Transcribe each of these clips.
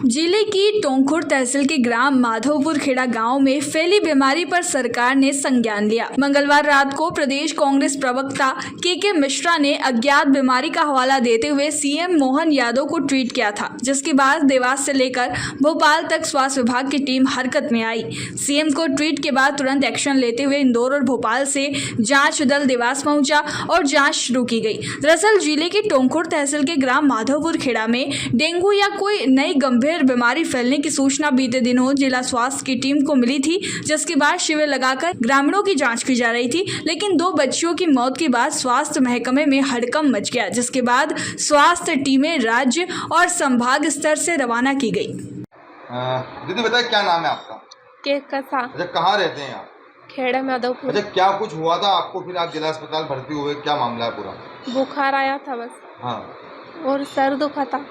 जिले की टोंकखुर तहसील के ग्राम माधोपुर खेड़ा गांव में फैली बीमारी पर सरकार ने संज्ञान लिया। मंगलवार रात को प्रदेश कांग्रेस प्रवक्ता के मिश्रा ने अज्ञात बीमारी का हवाला देते हुए सीएम मोहन यादव को ट्वीट किया था, जिसके बाद देवास से लेकर भोपाल तक स्वास्थ्य विभाग की टीम हरकत में आई। सीएम को ट्वीट के बाद तुरंत एक्शन लेते हुए इंदौर और भोपाल से जाँच दल देवास पहुंचा और जाँच शुरू की गई। दरअसल जिले की टोंकखुर तहसील के ग्राम माधोपुर खेड़ा में डेंगू या कोई नई गंभीर बीमारी फैलने की सूचना बीते दिनों जिला स्वास्थ्य की टीम को मिली थी, जिसके बाद शिविर लगाकर ग्रामीणों की जांच की जा रही थी। लेकिन 2 बच्चियों की मौत के बाद स्वास्थ्य महकमे में हड़कंप मच गया, जिसके बाद स्वास्थ्य टीमें राज्य और संभाग स्तर से रवाना की गई। दीदी बताइए क्या नाम है आपका? अच्छा, कहाँ रहते हैं आप? खेड़ा माधोपुर। अच्छा, क्या कुछ हुआ था आपको, फिर आप जिला अस्पताल भर्ती हुए, क्या मामला है पूरा? बुखार आया था बस। हाँ। और सर दुखा था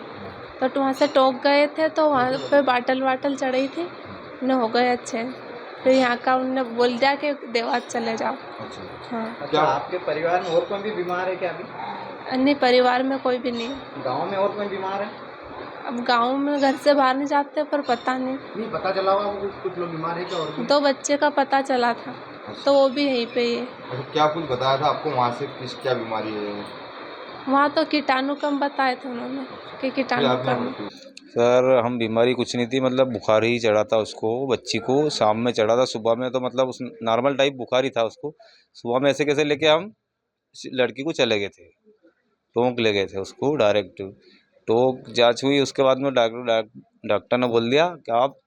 तो वहाँ से टोक गए थे, तो वहाँ पे बाटल चढ़ी थी, न हो गए अच्छे। फिर यहाँ का उनने बोल दिया कि देवास चले जाओ। अच्छा। हाँ। क्या आपके परिवार में और कोई भी बीमार है क्या अभी? अन्य परिवार में कोई भी नहीं। गांव में और कोई बीमार है? अब गांव में घर से बाहर नहीं जाते, पर पता नहीं पता चला हुआ कुछ लोग बीमार है क्या? और भी? 2 बच्चे का पता चला था। अच्छा। तो वो भी यहीं पे ही है। अच्छा, क्या कुछ बताया था आपको वहाँ से, क्या बीमारी है? वहाँ तो कीटाणु कम बताए थे उन्होंने कि कीटाणु कम। सर हम बीमारी कुछ नहीं थी, मतलब बुखार ही चढ़ा था उसको, बच्ची को शाम में चढ़ा था। सुबह में तो मतलब उस नॉर्मल टाइप बुखार ही था उसको। सुबह में ऐसे कैसे लेके हम लड़की को चले गए थे, टोंक ले गए थे उसको डायरेक्ट। टोंक जांच हुई, उसके बाद में डॉक्टर ने बोल दिया कि आप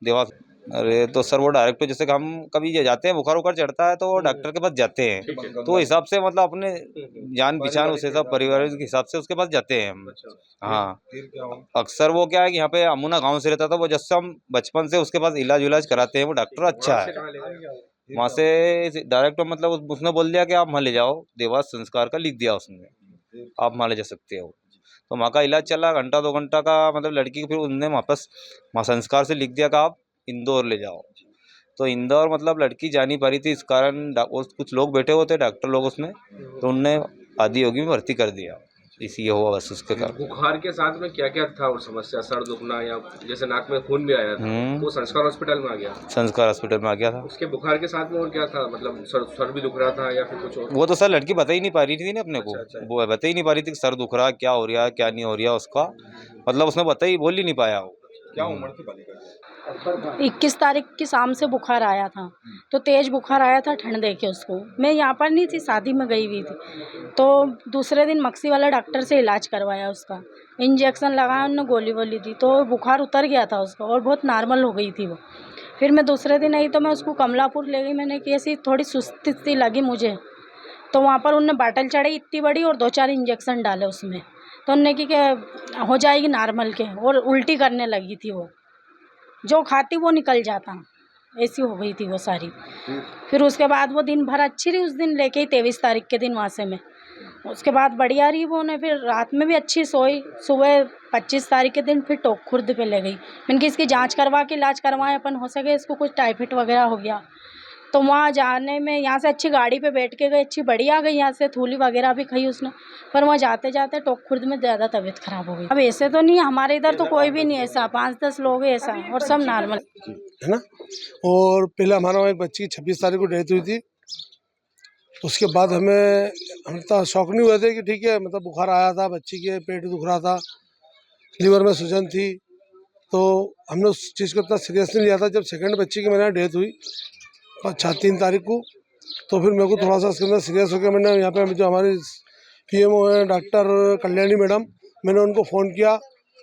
देवास। अरे तो सर वो डायरेक्ट जैसे कि हम कभी जाते हैं, बुखार चढ़ता है तो वो डॉक्टर के पास जाते हैं, तो हिसाब से मतलब अपने जान पहचान उस हिसाब परिवार के हिसाब से उसके पास जाते हैं हम। हाँ, अक्सर वो क्या है कि यहाँ पे अमुना गांव से रहता था वो, जैसे हम बचपन से उसके पास इलाज कराते हैं। वो डॉक्टर अच्छा है, वहाँ से डायरेक्ट मतलब उसने बोल दिया कि आप वहाँ ले जाओ, देवास संस्कार का लिख दिया उसने, आप वहाँ ले जा सकते हो। तो वहाँ का इलाज चला घंटा 2 घंटा का, मतलब लड़की को फिर उनने वापस वहाँ संस्कार से लिख दिया कि आप इंदौर ले जाओ। तो इंदौर मतलब लड़की जा नहीं पा रही थी, इस कारण कुछ लोग बैठे हुए थे डॉक्टर लोग उसमें, तो उनने आदि योगी में भर्ती कर दिया। इसी ये हुआ बस उसके कारण। बुखार के साथ में क्या क्या था और समस्या? सर दुखना या जैसे नाक में खून भी आया था, वो संस्कार हॉस्पिटल में आ गया? संस्कार हॉस्पिटल में आ गया था। उसके बुखार के साथ में और क्या था, मतलब सर भी दुख रहा था या फिर कुछ और? वो तो सर लड़की बता ही नहीं पा रही थी ना अपने को। अच्छा। वो बता ही नहीं पा रही थी कि सर दुख रहा, क्या हो रहा है क्या नहीं हो रहा उसका, मतलब उसने बोल ही नहीं पाया वो। क्या उम्र थी बालिका की? 21 तारीख की शाम से बुखार आया था, तो तेज़ बुखार आया था ठंड देके उसको। मैं यहाँ पर नहीं थी, शादी में गई हुई थी। तो दूसरे दिन मक्सी वाला डॉक्टर से इलाज करवाया, उसका इंजेक्शन लगाया, उन्होंने गोली वोली दी, तो बुखार उतर गया था उसका और बहुत नॉर्मल हो गई थी वो। फिर मैं दूसरे दिन आई तो मैं उसको कमलापुर ले गई, मैंने कि ऐसी थोड़ी सुस्ती सी लगी मुझे, तो वहाँ पर उन्होंने बाटल चढ़ाई इतनी बड़ी और 2-4 इंजेक्शन डाले उसमें, तो उन्होंने कि हो जाएगी नॉर्मल के, और उल्टी करने लगी थी वो, जो खाती वो निकल जाता, ऐसी हो गई थी वो सारी। फिर उसके बाद वो दिन भर अच्छी रही, उस दिन लेके ही 23 तारीख के दिन वहाँ से मैं, उसके बाद बढ़िया रही वो ने। फिर रात में भी अच्छी सोई, सुबह 25 तारीख के दिन फिर टोंक खुर्द पे ले गई। मैंने कि इसकी जांच करवा के इलाज करवाएं अपन, हो सके इसको कुछ टाइफाइड वगैरह हो गया। तो वहाँ जाने में यहाँ से अच्छी गाड़ी पे बैठ के गई, अच्छी बढ़िया गई, यहाँ से थूली वगैरह भी खाई उसने, पर वहाँ जाते जाते टोंक खुर्द में ज़्यादा तबीयत ख़राब हो गई। अब ऐसे तो नहीं, हमारे इधर तो कोई भी नहीं ऐसा, 5-10 लोग हैं ऐसा, और सब नॉर्मल है ना। और पहले हमारा एक बच्ची की 26 तारीख को डेथ हुई थी। उसके बाद हम तो शौक नहीं हुए थे कि ठीक है, मतलब बुखार आया था, बच्ची के पेट दुख रहा था, लीवर में सूजन थी, तो हमने उस चीज़ को इतना सीरियस नहीं लिया था। जब सेकंड बच्ची की मेरे डेथ हुई 3 तारीख को, तो फिर मेरे को थोड़ा सा उसके अंदर सीरियस हो गया। मैंने यहाँ पे जो हमारी PMO है डॉक्टर कल्याणी मैडम, मैंने उनको फ़ोन किया,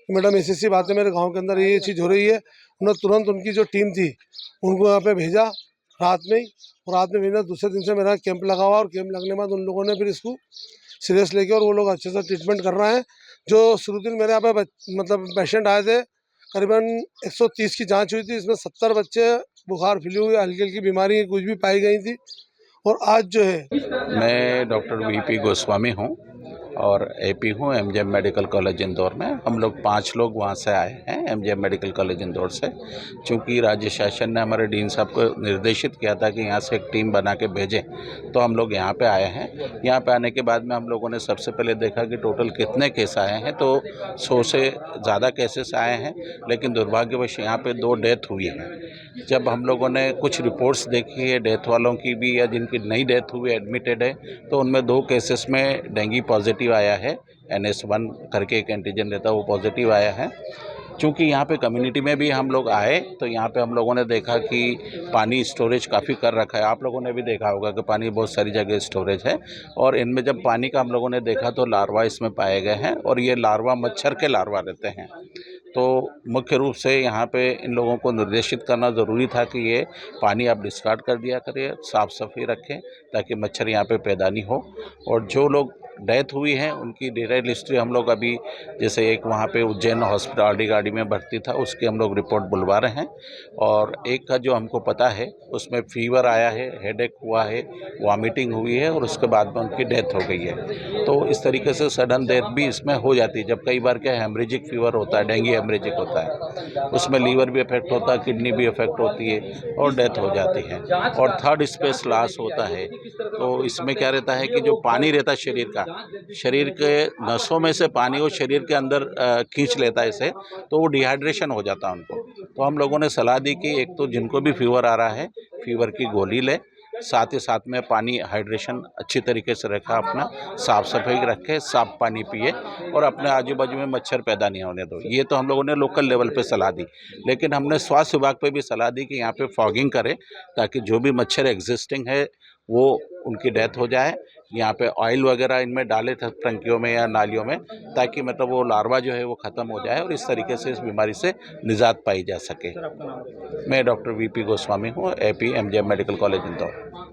मैडम ऐसी बात है मेरे गांव के अंदर ये चीज़ हो रही है। उन्होंने तुरंत उनकी जो टीम थी उनको यहाँ पे भेजा रात में ही, और रात में भेजा। दूसरे दिन से मेरा कैंप लगा हुआ, और कैंप लगने के बाद उन लोगों ने फिर इसको सीरियस लेके, और वो लोग अच्छे से ट्रीटमेंट कर रहे हैं। जो शुरू दिन मेरे यहाँ पे मतलब पेशेंट आए थे, करीबन 130 की जांच हुई थी, इसमें 70 बच्चे बुखार फैली हुई हल्की हल्की बीमारी कुछ भी पाई गई थी। और आज जो है, मैं डॉक्टर VP गोस्वामी हूँ, और एपी हूँ एमजीएम मेडिकल कॉलेज इंदौर में। हम लोग 5 लोग वहाँ से आए हैं एमजीएम मेडिकल कॉलेज इंदौर से। चूँकि राज्य शासन ने हमारे डीन साहब को निर्देशित किया था कि यहाँ से एक टीम बना के भेजें, तो हम लोग यहाँ पे आए हैं। यहाँ पे आने के बाद में हम लोगों ने सबसे पहले देखा कि टोटल कितने केस आए हैं, तो 100 से ज़्यादा केसेस आए हैं, लेकिन दुर्भाग्यवश यहाँ पे 2 डेथ हुई है। जब हम लोगों ने कुछ रिपोर्ट्स देखी है डेथ वालों की भी, या जिनकी नई डेथ हुई एडमिटेड है, तो उनमें 2 केसेस में डेंगू पॉजिटिव आया है। NS1 करके एक एंटीजन रहता है, वो पॉजिटिव आया है। चूँकि यहाँ पे कम्युनिटी में भी हम लोग आए, तो यहाँ पे हम लोगों ने देखा कि पानी स्टोरेज काफ़ी कर रखा है। आप लोगों ने भी देखा होगा कि पानी बहुत सारी जगह स्टोरेज है, और इनमें जब पानी का हम लोगों ने देखा तो लार्वा इसमें पाए गए हैं, और ये लार्वा मच्छर के लार्वा रहते हैं। तो मुख्य रूप से यहाँ पे इन लोगों को निर्देशित करना ज़रूरी था कि ये पानी आप डिस्कार्ड कर दिया करिए, साफ़ सफाई रखें, ताकि मच्छर यहाँ पे पैदा नहीं हो। और जो लोग डेथ हुई है उनकी डिटेल हिस्ट्री हम लोग अभी, जैसे एक वहाँ पे उज्जैन हॉस्पिटल RD गाड़ी में भर्ती था, उसकी हम लोग रिपोर्ट बुलवा रहे हैं। और एक का जो हमको पता है उसमें फीवर आया है, हेडेक हुआ है, वॉमिटिंग हुई है, और उसके बाद में उनकी डेथ हो गई है। तो इस तरीके से सडन डेथ भी इसमें हो जाती है। जब कई बार क्या हेमरेजिक फीवर होता है, डेंगू हेमरेजिक होता है, उसमें लीवर भी इफेक्ट होता है, किडनी भी इफेक्ट होती है और डेथ हो जाती है। और थर्ड स्पेस लॉस होता है। तो इसमें क्या रहता है कि जो पानी रहता है शरीर के नसों में से पानी वो शरीर के अंदर खींच लेता है इसे, तो वो डिहाइड्रेशन हो जाता है उनको। तो हम लोगों ने सलाह दी कि एक तो जिनको भी फीवर आ रहा है, फीवर की गोली ले, साथ ही साथ में पानी हाइड्रेशन अच्छी तरीके से रखा, अपना साफ़ सफाई रखे, साफ पानी पिए, और अपने आजू बाजू में मच्छर पैदा नहीं होने दो। ये तो हम लोगों ने लोकल लेवल पे सलाह दी, लेकिन हमने स्वास्थ्य विभाग पे भी सलाह दी कि यहाँ पे फॉगिंग करें, ताकि जो भी मच्छर एग्जिस्टिंग है वो उनकी डेथ हो जाए। यहाँ पे ऑयल वगैरह इनमें डाले थे टंकियों में या नालियों में, ताकि मतलब वो लार्वा जो है वो ख़त्म हो जाए और इस तरीके से इस बीमारी से निजात पाई जा सके। मैं डॉक्टर VP गोस्वामी हूँ, AP MGM medical college Indore.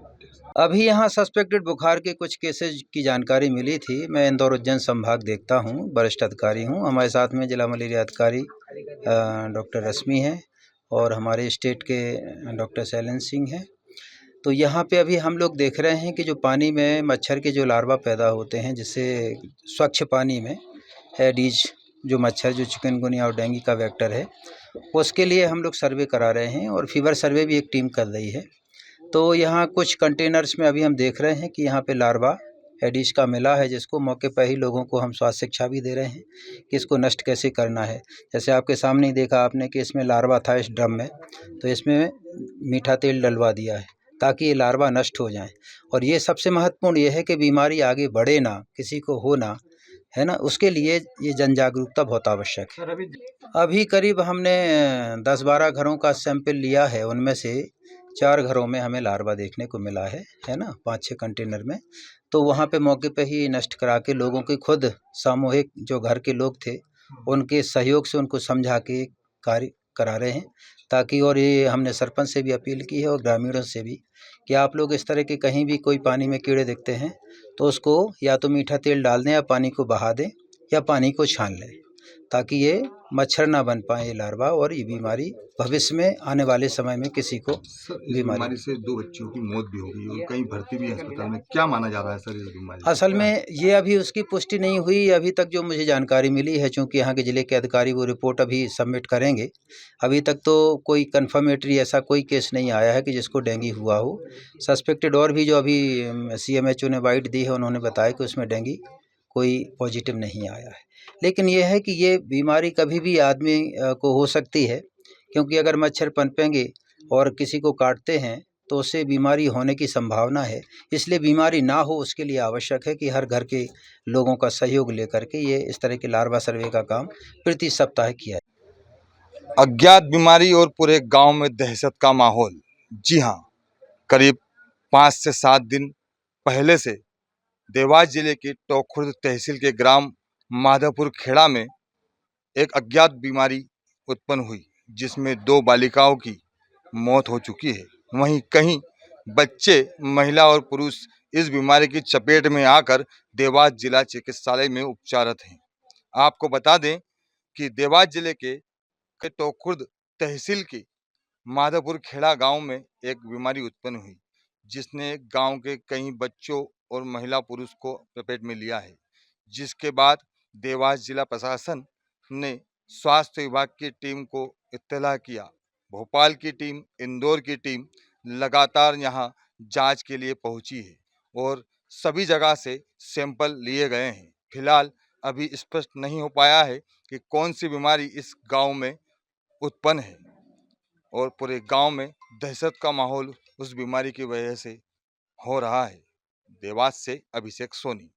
अभी यहाँ सस्पेक्टेड बुखार के कुछ केसेज की जानकारी मिली थी। मैं इंदौर उज्जैन संभाग देखता हूँ, वरिष्ठ अधिकारी हूँ। हमारे साथ में जिला मलेरिया अधिकारी डॉक्टर रश्मि हैं, और हमारे स्टेट के डॉक्टर शैलेंद्र सिंह हैं। तो यहाँ पे अभी हम लोग देख रहे हैं कि जो पानी में मच्छर के जो लार्वा पैदा होते हैं, जिससे स्वच्छ पानी में एडीज जो मच्छर जो चिकनगुनिया और डेंगू का वेक्टर है, उसके लिए हम लोग सर्वे करा रहे हैं, और फीवर सर्वे भी एक टीम कर रही है। तो यहाँ कुछ कंटेनर्स में अभी हम देख रहे हैं कि यहाँ पे लार्वा एडिस का मिला है, जिसको मौके पर ही लोगों को हम स्वास्थ्य शिक्षा भी दे रहे हैं कि इसको नष्ट कैसे करना है। जैसे आपके सामने ही देखा आपने कि इसमें लार्वा था इस ड्रम में, तो इसमें मीठा तेल डलवा दिया है ताकि ये लार्वा नष्ट हो जाए। और ये सबसे महत्वपूर्ण ये है कि बीमारी आगे बढ़े ना, किसी को हो ना, है ना, उसके लिए ये जन जागरूकता बहुत आवश्यक है। अभी करीब हमने 10-12 घरों का सैंपल लिया है, उनमें से 4 घरों में हमें लार्वा देखने को मिला है ना, 5-6 कंटेनर में। तो वहाँ पे मौके पे ही नष्ट करा के लोगों की खुद सामूहिक जो घर के लोग थे उनके सहयोग से उनको समझा के कार्य करा रहे हैं, ताकि, और ये हमने सरपंच से भी अपील की है और ग्रामीणों से भी, कि आप लोग इस तरह के कहीं भी कोई पानी में कीड़े दिखते हैं तो उसको या तो मीठा तेल डाल दें, या पानी को बहा दें, या पानी को छान लें, ताकि ये मच्छर ना बन पाए, ये लार्वा, और ये बीमारी भविष्य में आने वाले समय में किसी को बीमारी से 2 बच्चियों की मौत भी हो गई और कहीं भर्ती भी है अस्पताल में। क्या माना जा रहा है सर इस बीमारी? असल में ये अभी उसकी पुष्टि नहीं हुई अभी तक, जो मुझे जानकारी मिली है, चूँकि यहाँ के ज़िले के अधिकारी वो रिपोर्ट अभी सबमिट करेंगे। अभी तक तो कोई कन्फर्मेटरी ऐसा कोई केस नहीं आया है कि जिसको डेंगू हुआ हो। सस्पेक्टेड और भी जो अभी CMHO ने वाइट दी है, उन्होंने बताया कि उसमें डेंगू कोई पॉजिटिव नहीं आया है। लेकिन ये है कि ये बीमारी कभी भी आदमी को हो सकती है, क्योंकि अगर मच्छर पनपेंगे और किसी को काटते हैं तो उससे बीमारी होने की संभावना है। इसलिए बीमारी ना हो उसके लिए आवश्यक है कि हर घर के लोगों का सहयोग लेकर के ये इस तरह के लार्वा सर्वे का काम प्रति सप्ताह किया है। अज्ञात बीमारी और पूरे गांव में दहशत का माहौल। जी हां, करीब 5 से 7 दिन पहले से देवास जिले की टोंक तहसील के ग्राम माधवपुर खेड़ा में एक अज्ञात बीमारी उत्पन्न हुई, जिसमें 2 बालिकाओं की मौत हो चुकी है। वहीं कहीं बच्चे, महिला और पुरुष इस बीमारी की चपेट में आकर देवास जिला चिकित्सालय में उपचारत हैं। आपको बता दें कि देवास जिले के टोंक तहसील के माधवपुर खेड़ा गांव में एक बीमारी उत्पन्न हुई, जिसने गांव के कई बच्चों और महिला पुरुष को चपेट में लिया है। जिसके बाद देवास जिला प्रशासन ने स्वास्थ्य विभाग की टीम को इत्तला किया। भोपाल की टीम, इंदौर की टीम लगातार यहाँ जांच के लिए पहुंची है और सभी जगह से सैंपल लिए गए हैं। फिलहाल अभी स्पष्ट नहीं हो पाया है कि कौन सी बीमारी इस गांव में उत्पन्न है और पूरे गांव में दहशत का माहौल उस बीमारी की वजह से हो रहा है। देवास से अभिषेक सोनी।